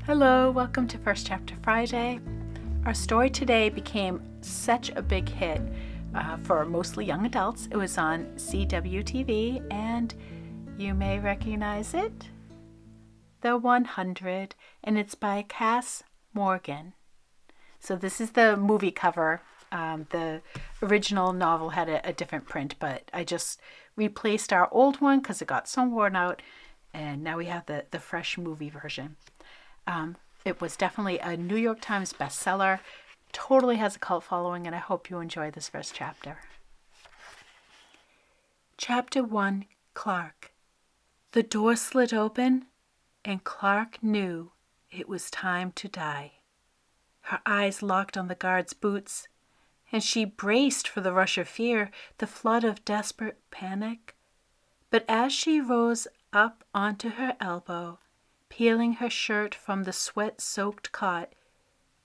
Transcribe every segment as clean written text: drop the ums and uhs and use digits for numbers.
Hello, welcome to First Chapter Friday. Our story today became such a big hit for mostly young adults. It was on CWTV, and you may recognize it, The 100, and it's by Kass Morgan. So this is the movie cover. The original novel had a different print, but I just replaced our old one because it got so worn out, and now we have the fresh movie version. It was definitely a New York Times bestseller, totally has a cult following, and I hope you enjoy this first chapter. Chapter 1, Clarke. The door slid open, and Clarke knew it was time to die. Her eyes locked on the guard's boots, and she braced for the rush of fear, the flood of desperate panic. But as she rose up onto her elbow, peeling her shirt from the sweat-soaked cot,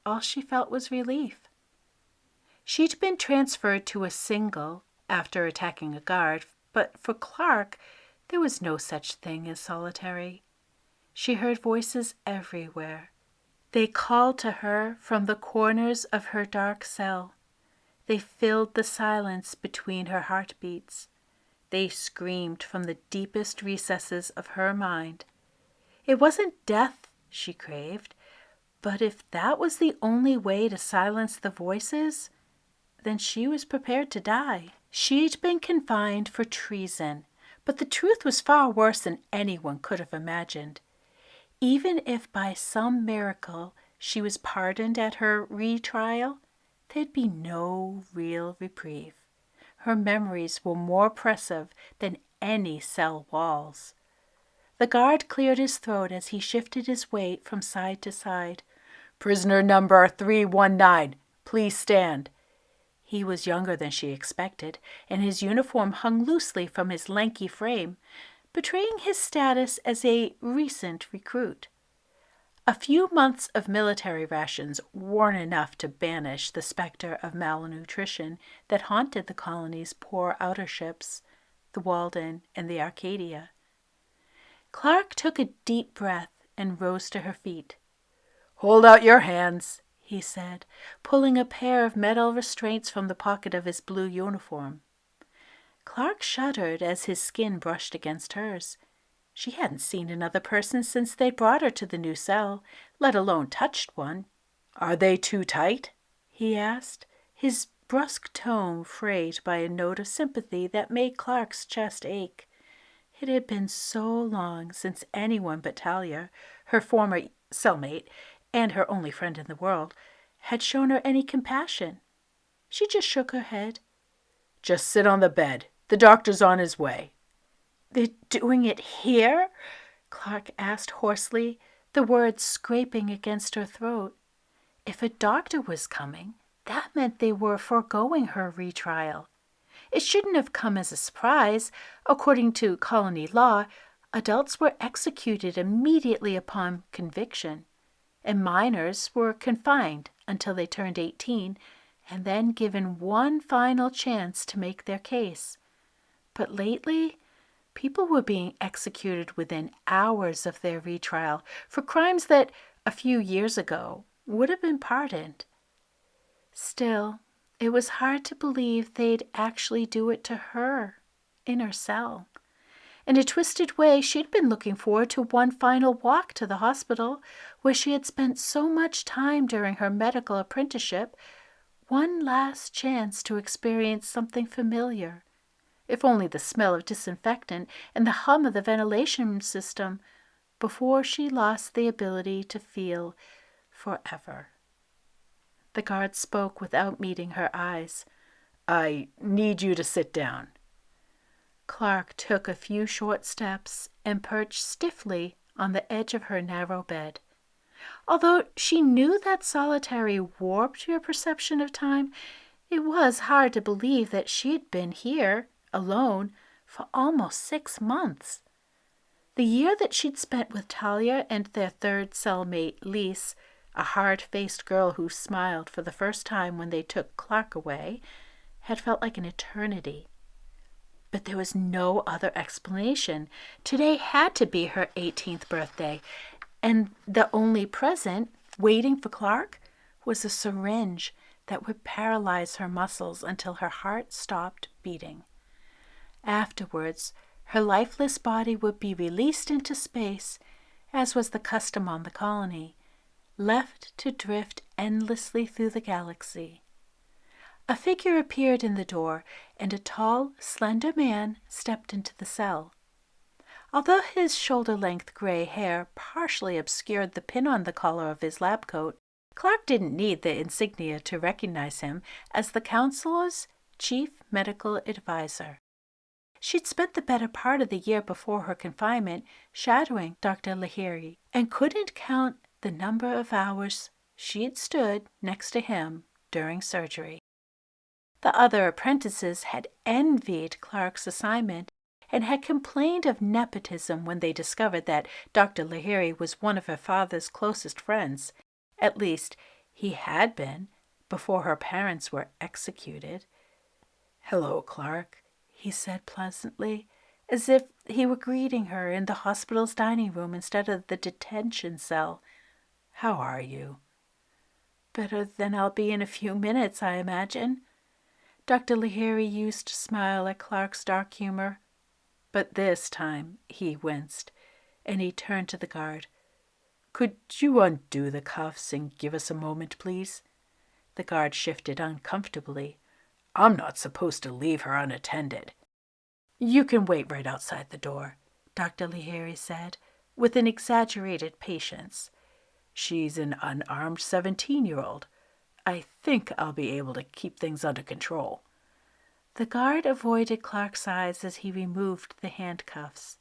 all she felt was relief. She'd been transferred to a single after attacking a guard, but for Clarke, there was no such thing as solitary. She heard voices everywhere. They called to her from the corners of her dark cell. They filled the silence between her heartbeats. They screamed from the deepest recesses of her mind. It wasn't death she craved, but if that was the only way to silence the voices, then she was prepared to die. She'd been confined for treason, but the truth was far worse than anyone could have imagined. Even if by some miracle she was pardoned at her retrial, there'd be no real reprieve. Her memories were more oppressive than any cell walls. The guard cleared his throat as he shifted his weight from side to side. "Prisoner number 319, please stand." He was younger than she expected, and his uniform hung loosely from his lanky frame, betraying his status as a recent recruit. A few months of military rations weren't enough to banish the specter of malnutrition that haunted the colony's poor outer ships, the Walden and the Arcadia. Clarke took a deep breath and rose to her feet. "Hold out your hands," he said, pulling a pair of metal restraints from the pocket of his blue uniform. Clarke shuddered as his skin brushed against hers. She hadn't seen another person since they'd brought her to the new cell, let alone touched one. "Are they too tight?" he asked, his brusque tone frayed by a note of sympathy that made Clarke's chest ache. It had been so long since anyone but Talia, her former cellmate and her only friend in the world, had shown her any compassion. She just shook her head. "Just sit on the bed. The doctor's on his way." "They're doing it here?" Clarke asked hoarsely, the words scraping against her throat. If a doctor was coming, that meant they were foregoing her retrial. It shouldn't have come as a surprise. According to colony law, adults were executed immediately upon conviction, and minors were confined until they turned 18 and then given one final chance to make their case. But lately, people were being executed within hours of their retrial for crimes that, a few years ago, would have been pardoned. Still, it was hard to believe they'd actually do it to her, in her cell. In a twisted way, she'd been looking forward to one final walk to the hospital, where she had spent so much time during her medical apprenticeship, one last chance to experience something familiar, if only the smell of disinfectant and the hum of the ventilation system, before she lost the ability to feel forever. The guard spoke without meeting her eyes. "I need you to sit down." Clarke took a few short steps and perched stiffly on the edge of her narrow bed. Although she knew that solitary warped your perception of time, it was hard to believe that she'd been here, alone, for almost 6 months. The year that she'd spent with Talia and their third cellmate, Lise, a hard-faced girl who smiled for the first time when they took Clarke away, had felt like an eternity. But there was no other explanation. Today had to be her 18th birthday, And the only present, waiting for Clarke, was a syringe that would paralyze her muscles until her heart stopped beating. Afterwards, her lifeless body would be released into space, as was the custom on the colony, left to drift endlessly through the galaxy. A figure appeared in the door, and a tall, slender man stepped into the cell. Although his shoulder-length gray hair partially obscured the pin on the collar of his lab coat, Clarke didn't need the insignia to recognize him as the counselor's chief medical advisor. She'd spent the better part of the year before her confinement shadowing Dr. Lahiri and couldn't count the number of hours she'd stood next to him during surgery. The other apprentices had envied Clarke's assignment and had complained of nepotism when they discovered that Dr. Lahiri was one of her father's closest friends. At least, he had been before her parents were executed. "Hello, Clarke," he said pleasantly, as if he were greeting her in the hospital's dining room instead of the detention cell. "How are you?" "Better than I'll be in a few minutes, I imagine." Dr. Lahiri used to smile at Clarke's dark humor, but this time he winced, and he turned to the guard. "Could you undo the cuffs and give us a moment, please?" The guard shifted uncomfortably. "I'm not supposed to leave her unattended." "You can wait right outside the door," Dr. Lahiri said, with an exaggerated patience. "She's an unarmed 17-year-old. I think I'll be able to keep things under control." The guard avoided Clarke's eyes as he removed the handcuffs.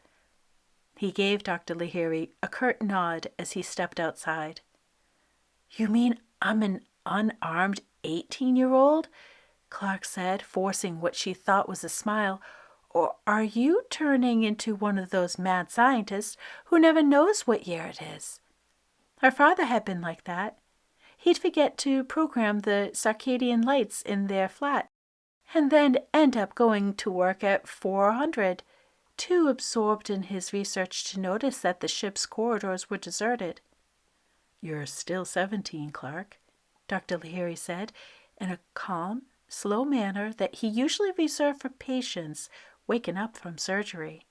He gave Dr. Lahiri a curt nod as he stepped outside. "You mean I'm an unarmed 18-year-old?" Clarke said, forcing what she thought was a smile. "Or are you turning into one of those mad scientists who never knows what year it is?" Her father had been like that. He'd forget to program the circadian lights in their flat, and then end up going to work at 400, too absorbed in his research to notice that the ship's corridors were deserted. "You're still 17, Clarke," Dr. Lahiri said, in a calm, slow manner that he usually reserved for patients waking up from surgery.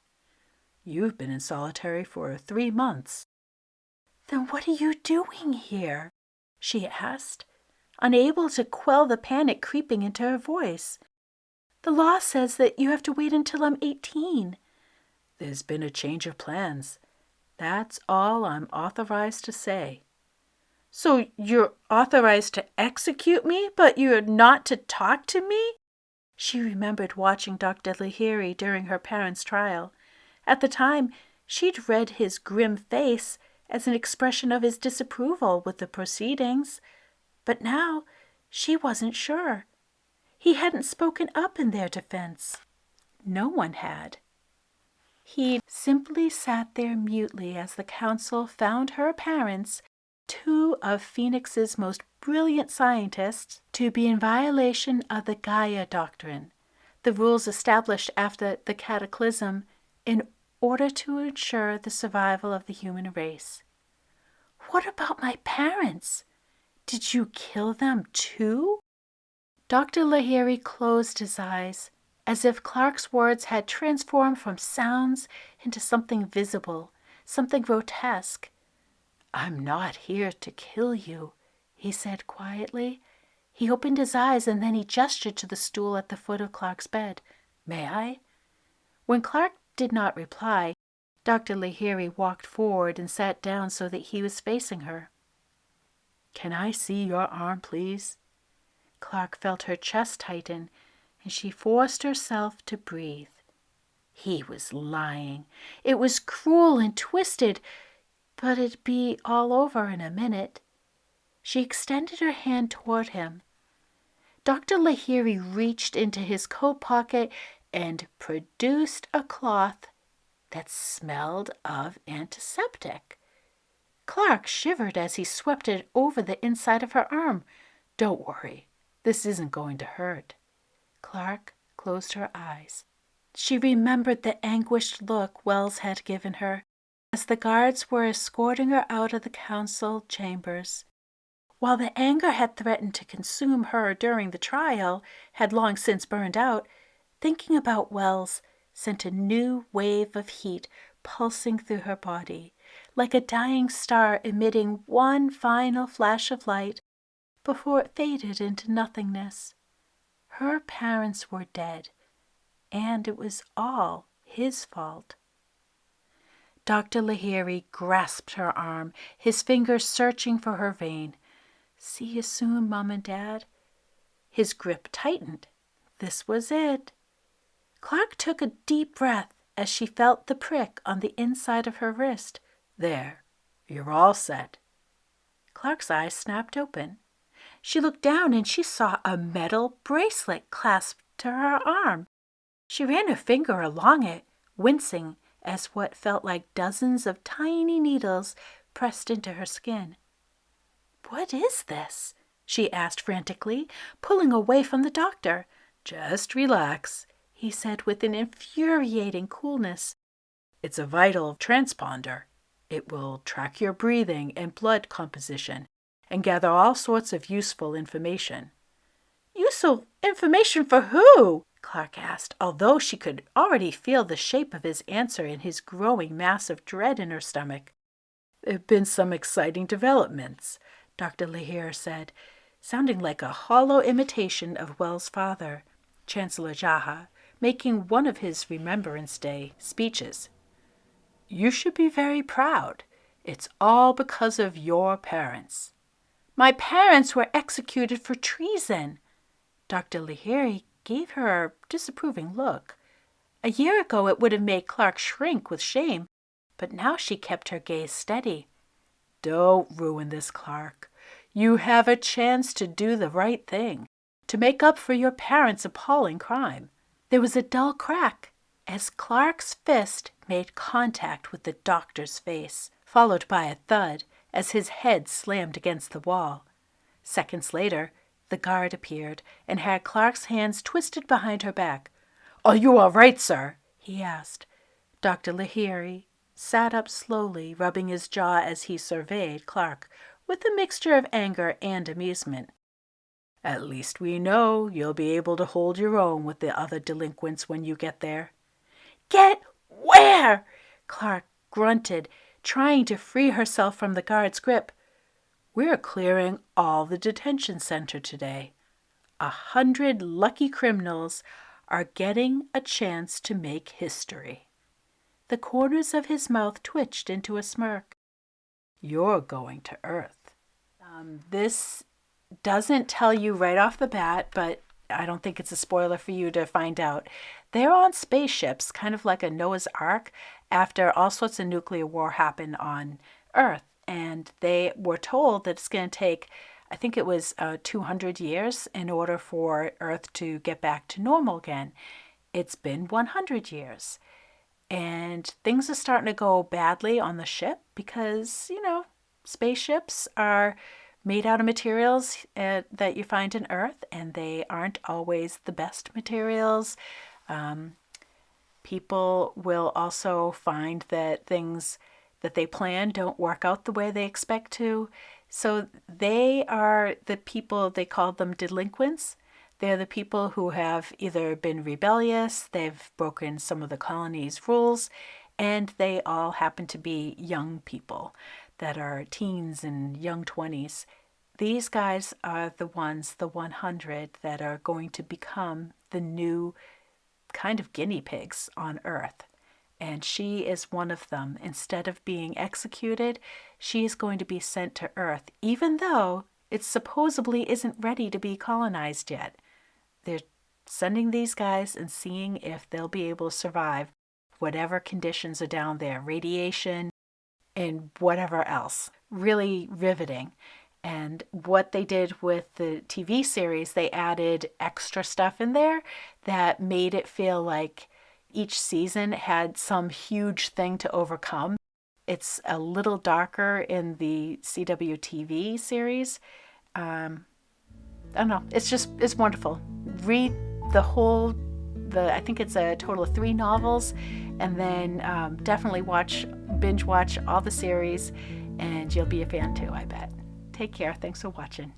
"You've been in solitary for 3 months. "Then what are you doing here?" she asked, unable to quell the panic creeping into her voice. "The law says that you have to wait until I'm 18. "There's been a change of plans. That's all I'm authorized to say." "So you're authorized to execute me, but you're not to talk to me?" She remembered watching Dr. Lahiri during her parents' trial. At the time, she'd read his grim face as an expression of his disapproval with the proceedings. But now she wasn't sure. He hadn't spoken up in their defense. No one had. He simply sat there mutely as the council found her parents, 2 of Phoenix's most brilliant scientists, to be in violation of the Gaia doctrine, the rules established after the cataclysm in order to ensure the survival of the human race. "What about my parents? Did you kill them too?" Dr. Lahiri closed his eyes, as if Clarke's words had transformed from sounds into something visible, something grotesque. "I'm not here to kill you," he said quietly. He opened his eyes and then he gestured to the stool at the foot of Clarke's bed. "May I?" When Clarke did not reply, Dr. Lahiri walked forward and sat down so that he was facing her. "Can I see your arm, please?" Clarke felt her chest tighten, and she forced herself to breathe. He was lying. It was cruel and twisted, but it'd be all over in a minute. She extended her hand toward him. Dr. Lahiri reached into his coat pocket and produced a cloth that smelled of antiseptic. Clarke shivered as he swept it over the inside of her arm. "Don't worry. This isn't going to hurt." Clarke closed her eyes. She remembered the anguished look Wells had given her. as the guards were escorting her out of the council chambers. While the anger had threatened to consume her during the trial had long since burned out, thinking about Wells sent a new wave of heat pulsing through her body, like a dying star emitting one final flash of light before it faded into nothingness. Her parents were dead, and it was all his fault. Dr. Lahiri grasped her arm, his fingers searching for her vein. "See you soon, Mom and Dad." His grip tightened. This was it. Clarke took a deep breath as she felt the prick on the inside of her wrist. "There, you're all set." Clarke's eyes snapped open. She looked down and she saw a metal bracelet clasped to her arm. She ran her finger along it, wincing as what felt like dozens of tiny needles pressed into her skin. "What is this?" she asked frantically, pulling away from the doctor. "Just relax," he said with an infuriating coolness. "It's a vital transponder. It will track your breathing and blood composition and gather all sorts of useful information." "Useful information for who?" Clarke asked, although she could already feel the shape of his answer in his growing mass of dread in her stomach. "There have been some exciting developments," Dr. Lahiri said, sounding like a hollow imitation of Wells' father, Chancellor Jaha, making one of his Remembrance Day speeches. "You should be very proud. It's all because of your parents." "My parents were executed for treason." Dr. Lahiri gave her a disapproving look. A year ago it would have made Clarke shrink with shame, but now she kept her gaze steady. "Don't ruin this, Clarke. You have a chance to do the right thing, to make up for your parents' appalling crime." There was a dull crack as Clarke's fist made contact with the doctor's face, followed by a thud as his head slammed against the wall. Seconds later, the guard appeared and had Clarke's hands twisted behind her back. "Are you all right, sir?" he asked. Dr. Lahiri sat up slowly, rubbing his jaw as he surveyed Clarke with a mixture of anger and amusement. "At least we know you'll be able to hold your own with the other delinquents when you get there." "Get where?" Clarke grunted, trying to free herself from the guard's grip. "We're clearing all the detention center today. 100 lucky criminals are getting a chance to make history." The corners of his mouth twitched into a smirk. "You're going to Earth." This doesn't tell you right off the bat, but I don't think it's a spoiler for you to find out. They're on spaceships, kind of like a Noah's Ark, after all sorts of nuclear war happened on Earth. And they were told that it's going to take, I think it was 200 years in order for Earth to get back to normal again. It's been 100 years. And things are starting to go badly on the ship because, spaceships are made out of materials that you find in Earth, and they aren't always the best materials. People will also find that things that they plan don't work out the way they expect to. So they are the people, they call them delinquents. They're the people who have either been rebellious, they've broken some of the colony's rules, and they all happen to be young people that are teens and young 20s. These guys are the ones, the 100, that are going to become the new kind of guinea pigs on Earth. And she is one of them. Instead of being executed, she is going to be sent to Earth, even though it supposedly isn't ready to be colonized yet. They're sending these guys and seeing if they'll be able to survive whatever conditions are down there, radiation and whatever else. Really riveting. And what they did with the TV series, they added extra stuff in there that made it feel like each season had some huge thing to overcome. It's a little darker in the CW TV series. I don't know. It's wonderful. Read the whole I think it's a total of 3 novels, and then definitely binge watch all the series, and you'll be a fan too, I bet. Take care. Thanks for watching.